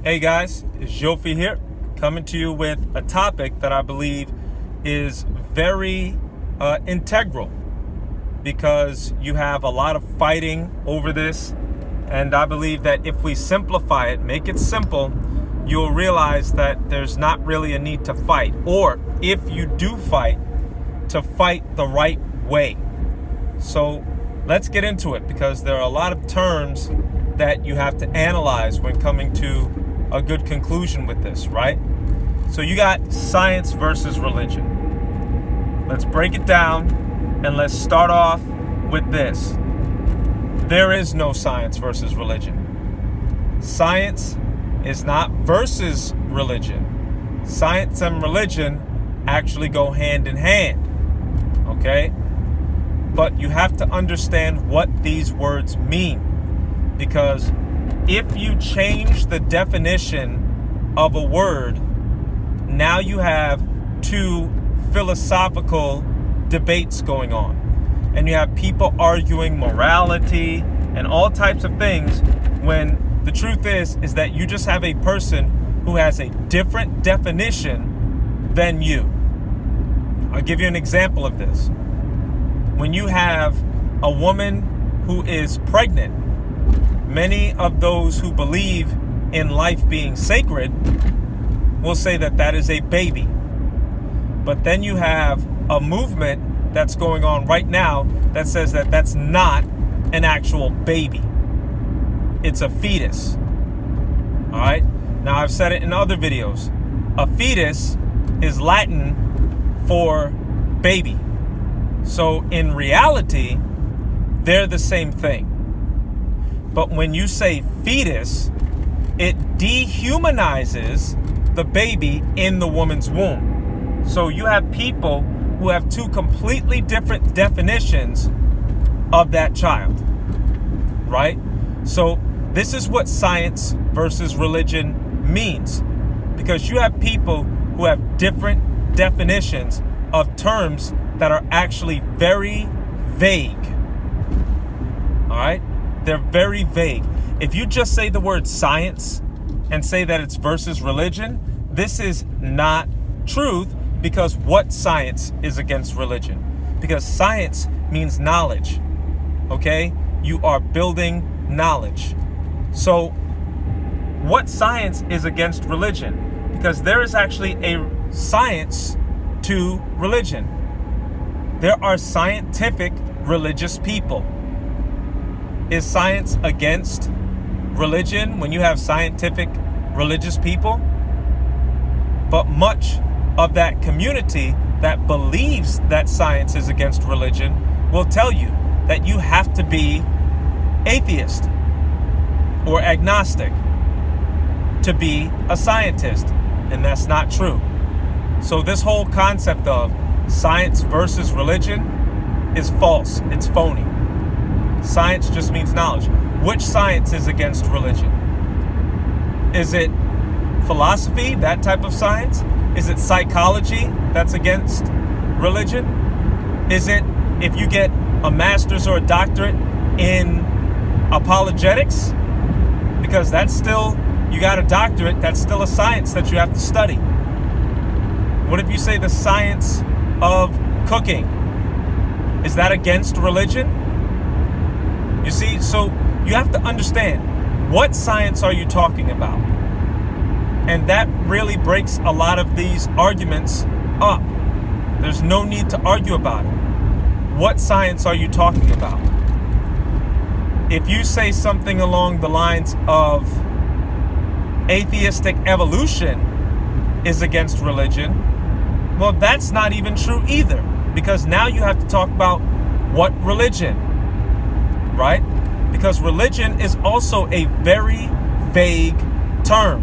Hey guys, it's Yophi here, coming to you with a topic that I believe is very integral because you have a lot of fighting over this, and I believe that if we simplify it, make it simple, you'll realize that there's not really a need to fight, or if you do fight, to fight the right way. So let's get into it, because there are a lot of terms that you have to analyze when coming to a good conclusion with this, right? So you got science versus religion. Let's break it down, and let's start off with this. There is no science versus religion. Science is not versus religion. Science and religion actually go hand in hand, okay? But you have to understand what these words mean, because if you change the definition of a word, now you have two philosophical debates going on. And you have people arguing morality and all types of things, when the truth is that you just have a person who has a different definition than you. I'll give you an example of this. When you have a woman who is pregnant, many of those who believe in life being sacred will say that that is a baby. But then you have a movement that's going on right now that says that that's not an actual baby. It's a fetus. All right? Now, I've said it in other videos. A fetus is Latin for baby. So in reality, they're the same thing. But when you say fetus, it dehumanizes the baby in the woman's womb. So you have people who have two completely different definitions of that child, right? So this is what science versus religion means, because you have people who have different definitions of terms that are actually very vague, all right? They're very vague. If you just say the word science and say that it's versus religion, this is not truth, because what science is against religion? Because science means knowledge, okay? You are building knowledge. So what science is against religion? Because there is actually a science to religion. There are scientific religious people. Is science against religion when you have scientific religious people? But much of that community that believes that science is against religion will tell you that you have to be atheist or agnostic to be a scientist, and that's not true. So this whole concept of science versus religion is false. It's phony. Science just means knowledge. Which science is against religion? Is it philosophy, that type of science? Is it psychology that's against religion? Is it if you get a master's or a doctorate in apologetics? Because that's still, you got a doctorate, that's still a science that you have to study. What if you say the science of cooking? Is that against religion? You see, so you have to understand, what science are you talking about? And that really breaks a lot of these arguments up. There's no need to argue about it. What science are you talking about? If you say something along the lines of atheistic evolution is against religion, well, that's not even true either, because now you have to talk about what religion, right? Because religion is also a very vague term.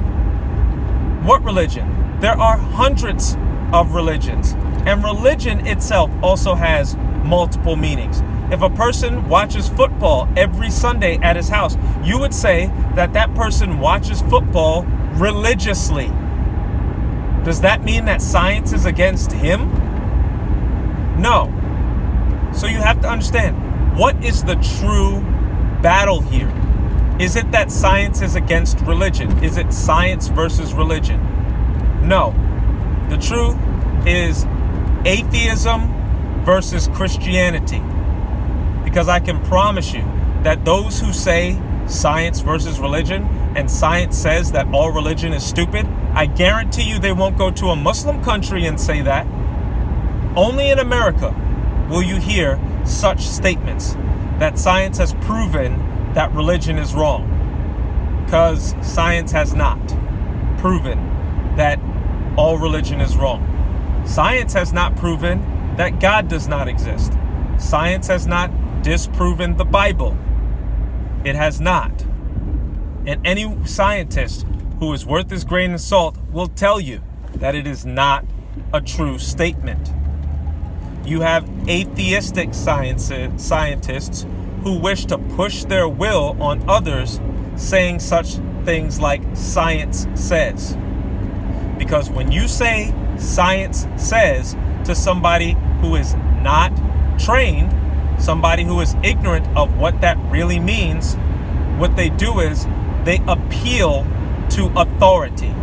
What religion? There are hundreds of religions, and religion itself also has multiple meanings. If a person watches football every Sunday at his house, you would say that that person watches football religiously. Does that mean that science is against him? No. So you have to understand, what is the true battle here? Is it that science is against religion? Is it science versus religion? No. The truth is atheism versus Christianity. Because I can promise you that those who say science versus religion and science says that all religion is stupid, I guarantee you they won't go to a Muslim country and say that. Only in America will you hear such statements that science has proven that religion is wrong. Because science has not proven that all religion is wrong. Science has not proven that God does not exist. Science has not disproven the Bible. It has not. And any scientist who is worth his grain of salt will tell you that it is not a true statement. You have atheistic scientists who wish to push their will on others, saying such things like science says. Because when you say science says to somebody who is not trained, somebody who is ignorant of what that really means, what they do is they appeal to authority.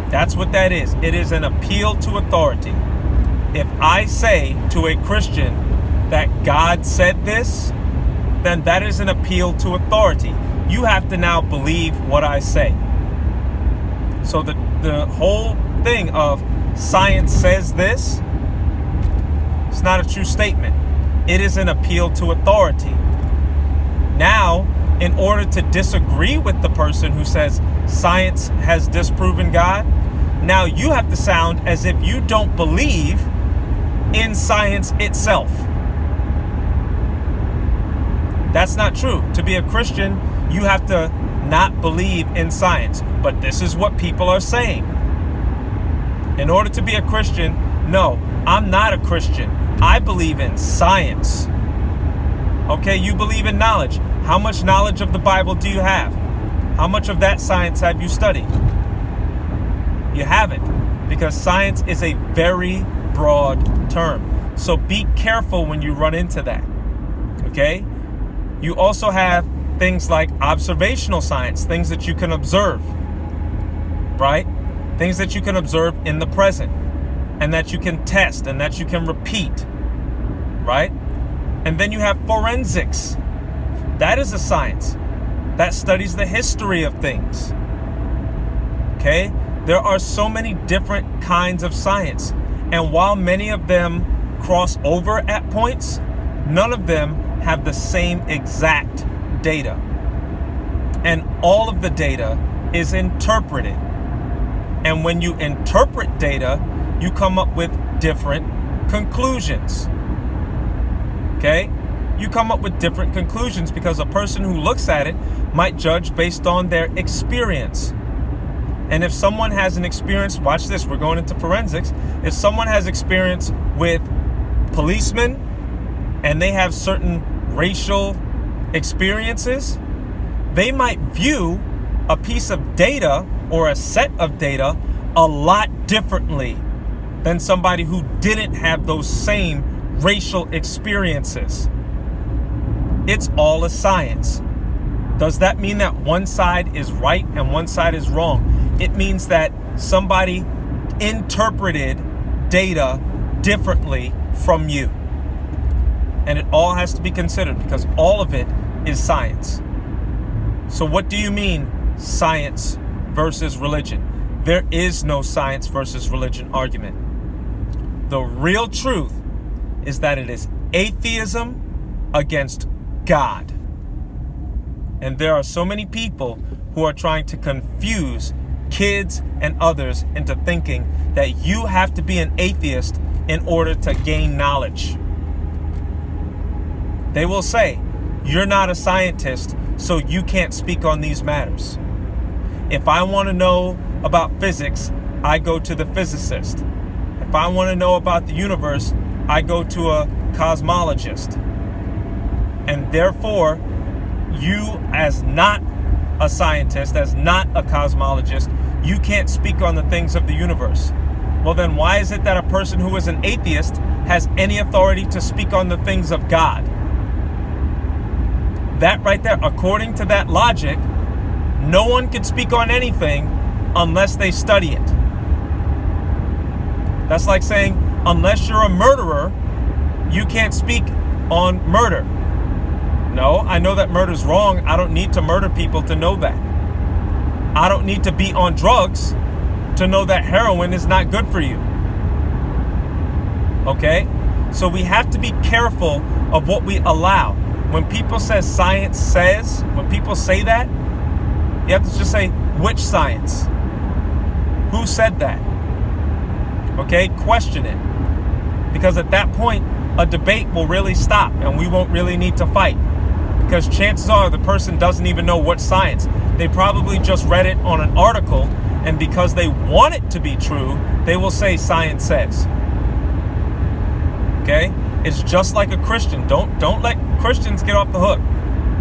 That's what that is. It is an appeal to authority. If I say to a Christian that God said this, then that is an appeal to authority. You have to now believe what I say. So the whole thing of science says this, it's not a true statement. It is an appeal to authority. Now, in order to disagree with the person who says science has disproven God, now you have to sound as if you don't believe in science itself. That's not true. To be a Christian, you have to not believe in science. But this is what people are saying. In order to be a Christian, no, I'm not a Christian. I believe in science. Okay, you believe in knowledge. How much knowledge of the Bible do you have? How much of that science have you studied? You haven't, because science is a very broad term. So be careful when you run into that. Okay? You also have things like observational science, things that you can observe, right? Things that you can observe in the present and that you can test and that you can repeat, right? And then you have forensics. That is a science that studies the history of things. Okay? There are so many different kinds of science. And while many of them cross over at points, none of them have the same exact data. And all of the data is interpreted. And when you interpret data, you come up with different conclusions. Okay? You come up with different conclusions because a person who looks at it might judge based on their experience. And if someone has an experience, watch this, we're going into forensics. If someone has experience with policemen and they have certain racial experiences, they might view a piece of data or a set of data a lot differently than somebody who didn't have those same racial experiences. It's all a science. Does that mean that one side is right and one side is wrong? It means that somebody interpreted data differently from you. And it all has to be considered because all of it is science. So what do you mean science versus religion? There is no science versus religion argument. The real truth is that it is atheism against God. And there are so many people who are trying to confuse kids and others into thinking that you have to be an atheist in order to gain knowledge. They will say, you're not a scientist, so you can't speak on these matters. If I want to know about physics, I go to the physicist. If I want to know about the universe, I go to a cosmologist. And therefore, you as not a scientist, as not a cosmologist, you can't speak on the things of the universe. Well, then why is it that a person who is an atheist has any authority to speak on the things of God? That right there, according to that logic, no one can speak on anything unless they study it. That's like saying, unless you're a murderer, you can't speak on murder. No, I know that murder's wrong. I don't need to murder people to know that. I don't need to be on drugs to know that heroin is not good for you. Okay? So we have to be careful of what we allow. When people say science says, when people say that, you have to just say, which science? Who said that? Okay? Question it. Because at that point, a debate will really stop and we won't really need to fight. Because chances are the person doesn't even know what science. They probably just read it on an article, and because they want it to be true, they will say science says. Okay? It's just like a Christian. Don't let Christians get off the hook.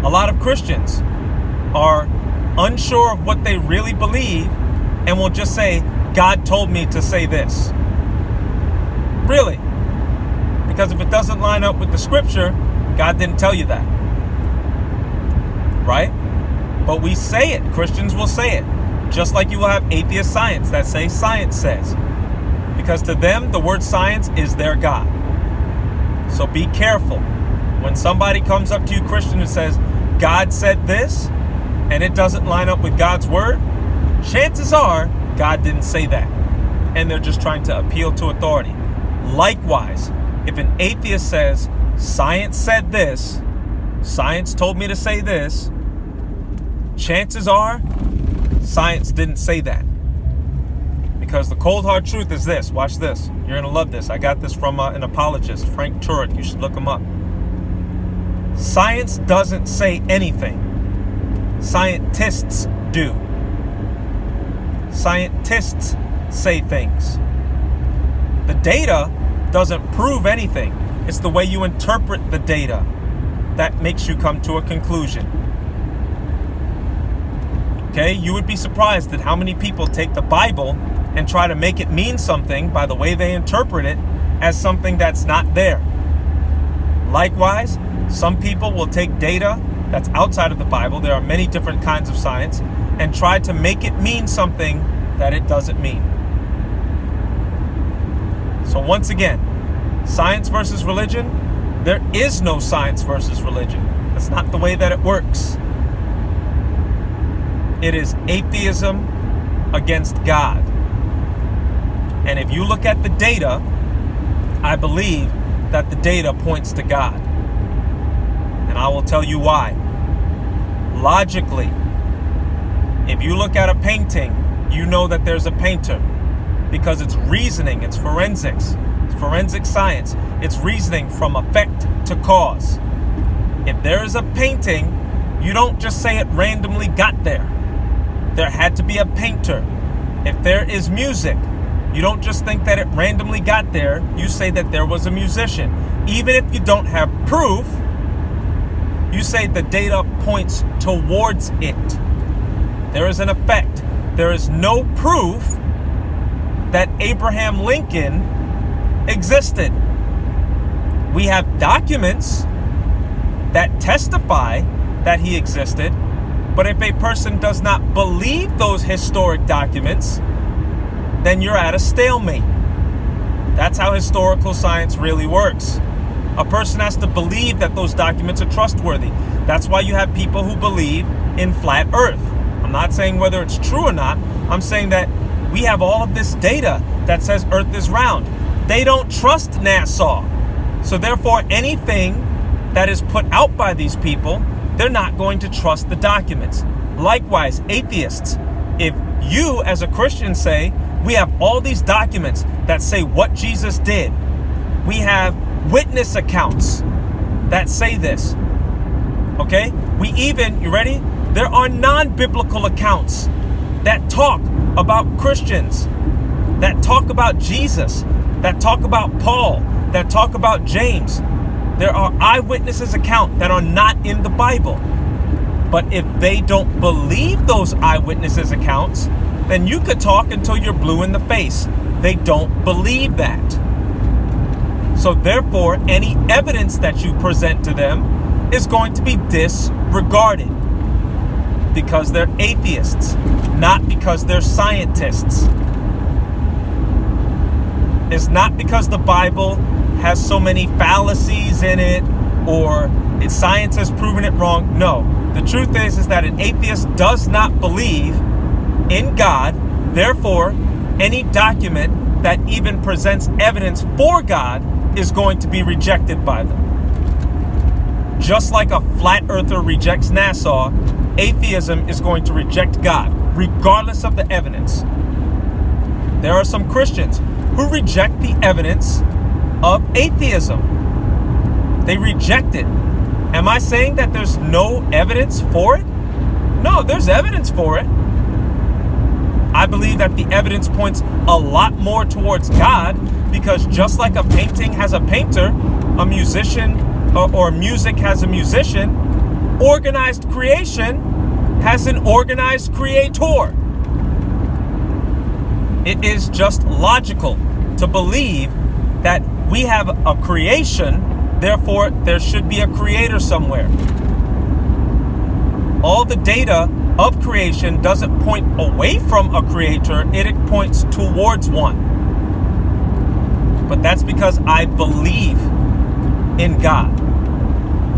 A lot of Christians are unsure of what they really believe and will just say, God told me to say this. Really? Because if it doesn't line up with the scripture, God didn't tell you that. Right? But we say it. Christians will say it. Just like you will have atheist science that say science says. Because to them, the word science is their God. So be careful. When somebody comes up to you, Christian, and says, God said this, and it doesn't line up with God's word, chances are God didn't say that. And they're just trying to appeal to authority. Likewise, if an atheist says, science said this, science told me to say this, chances are science didn't say that. Because the cold hard truth is this. Watch this. You're going to love this. I got this from an apologist, Frank Turek. You should look him up. Science doesn't say anything. Scientists do. Scientists say things. The data doesn't prove anything. It's the way you interpret the data that makes you come to a conclusion. Okay, you would be surprised at how many people take the Bible and try to make it mean something by the way they interpret it as something that's not there. Likewise, some people will take data that's outside of the Bible, there are many different kinds of science, and try to make it mean something that it doesn't mean. So once again, science versus religion, there is no science versus religion. That's not the way that it works. It is atheism against God. And if you look at the data, I believe that the data points to God. And I will tell you why. Logically, if you look at a painting, you know that there's a painter because it's reasoning, it's forensics, it's forensic science, it's reasoning from effect to cause. If there is a painting, you don't just say it randomly got there. There had to be a painter. If there is music, you don't just think that it randomly got there. You say that there was a musician. Even if you don't have proof, you say the data points towards it. There is an effect. There is no proof that Abraham Lincoln existed. We have documents that testify that he existed, but if a person does not believe those historic documents, then you're at a stalemate. That's how historical science really works. A person has to believe that those documents are trustworthy. That's why you have people who believe in flat earth. I'm not saying whether it's true or not. I'm saying that we have all of this data that says earth is round. They don't trust NASA. So therefore, anything that is put out by these people, they're not going to trust the documents. Likewise, atheists, if you as a Christian say, we have all these documents that say what Jesus did. We have witness accounts that say this. Okay? We even, you ready? There are non-biblical accounts that talk about Christians, that talk about Jesus, that talk about Paul, that talk about James. There are eyewitnesses accounts that are not in the Bible. But if they don't believe those eyewitnesses accounts, then you could talk until you're blue in the face. They don't believe that. So therefore, any evidence that you present to them is going to be disregarded because they're atheists, not because they're scientists. It's not because the Bible has so many fallacies in it or science has proven it wrong. No, the truth is that an atheist does not believe in God. Therefore, any document that even presents evidence for God is going to be rejected by them. Just like a flat earther rejects NASA, atheism is going to reject God, regardless of the evidence. There are some Christians who reject the evidence of atheism. They reject it. Am I saying that there's no evidence for it? No, there's evidence for it. I believe that the evidence points a lot more towards God, because just like a painting has a painter, a musician or music has a musician, organized creation has an organized creator. It is just logical to believe that we have a creation, therefore there should be a creator somewhere. All the data of creation doesn't point away from a creator, it points towards one. But that's because I believe in God.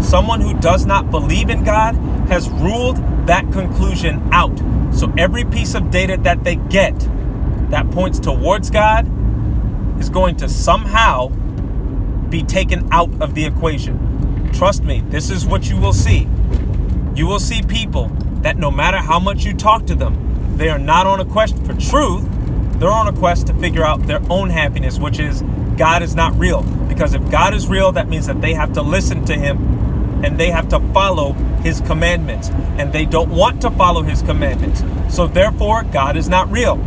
Someone who does not believe in God has ruled that conclusion out. So every piece of data that they get that points towards God is going to somehow be taken out of the equation. Trust me, this is what you will see. You will see people that no matter how much you talk to them, they are not on a quest for truth. They're on a quest to figure out their own happiness, which is God is not real. Because if God is real, that means that they have to listen to him and they have to follow his commandments. And they don't want to follow his commandments. So therefore, God is not real.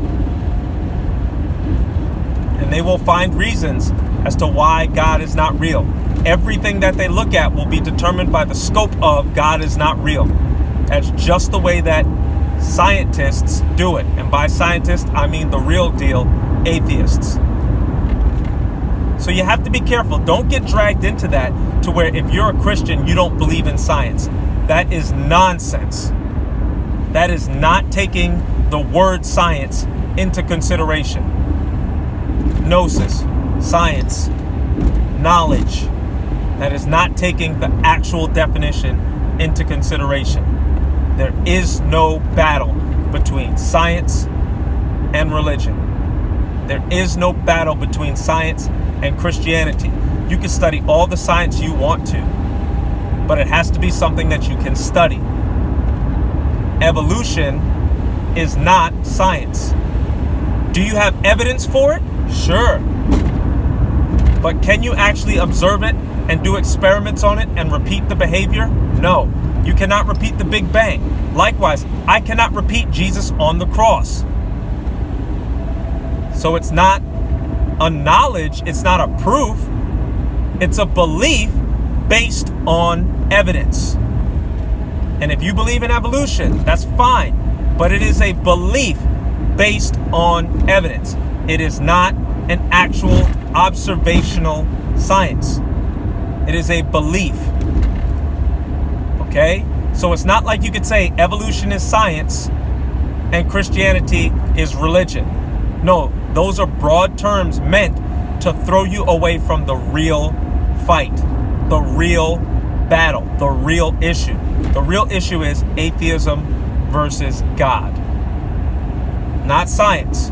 And they will find reasons as to why God is not real. Everything that they look at will be determined by the scope of God is not real. That's just the way that scientists do it. And by scientists, I mean the real deal atheists. So you have to be careful. Don't get dragged into that to where if you're a Christian, you don't believe in science. That is nonsense. That is not taking the word science into consideration. Gnosis, science, knowledge. That is not taking the actual definition into consideration. There is no battle between science and religion. There is no battle between science and Christianity. You can study all the science you want to, but it has to be something that you can study. Evolution is not science. Do you have evidence for it? Sure. But can you actually observe it and do experiments on it and repeat the behavior? No. You cannot repeat the Big Bang. Likewise, I cannot repeat Jesus on the cross. So it's not a knowledge, it's not a proof, it's a belief based on evidence. And if you believe in evolution, that's fine, but it is a belief based on evidence. It is not an actual observational science. It is a belief. Okay? So it's not like you could say evolution is science and Christianity is religion. No, those are broad terms meant to throw you away from the real fight, the real battle, the real issue. The real issue is atheism versus God. Not science.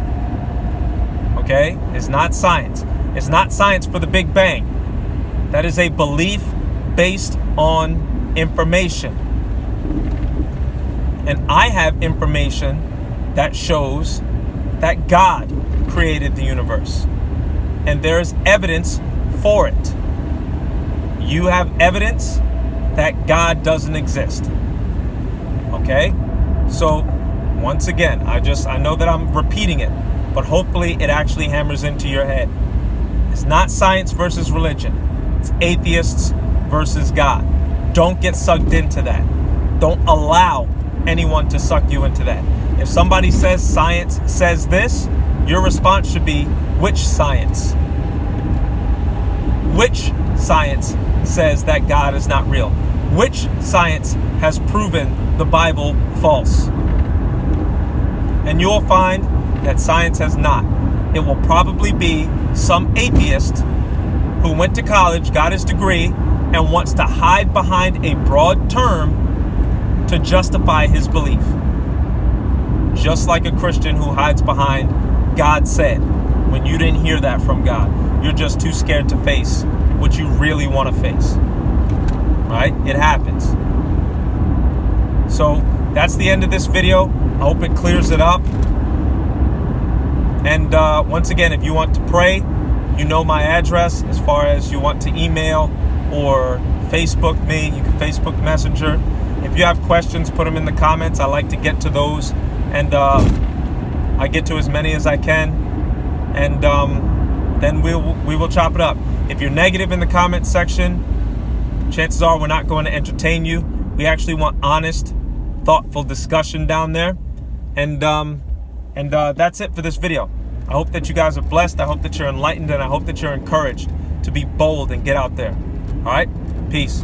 Okay? It's not science. It's not science for the Big Bang. That is a belief based on information. And I have information that shows that God created the universe. And there is evidence for it. You have evidence that God doesn't exist. Okay? So, once again, I know that I'm repeating it, but hopefully it actually hammers into your head. It's not science versus religion. It's atheists versus God. Don't get sucked into that. Don't allow anyone to suck you into that. If somebody says science says this, your response should be, which science? Which science says that God is not real? which science has proven the Bible false. And you'll find that science has not. It will probably be some atheist who went to college, got his degree, and wants to hide behind a broad term to justify his belief. Just like a Christian who hides behind God said, when you didn't hear that from God. You're just too scared to face what you really want to face. Right? It happens. So that's the end of this video. I hope it clears it up. And once again, if you want to pray, you know my address. As far as you want to email or Facebook me, you can Facebook Messenger. If you have questions, put them in the comments. I like to get to those, and I get to as many as I can, and then we will chop it up. If you're negative in the comment section, chances are we're not going to entertain you. We actually want honest, thoughtful discussion down there, and that's it for this video. I hope that you guys are blessed. I hope that you're enlightened, and I hope that you're encouraged to be bold and get out there. All right? Peace.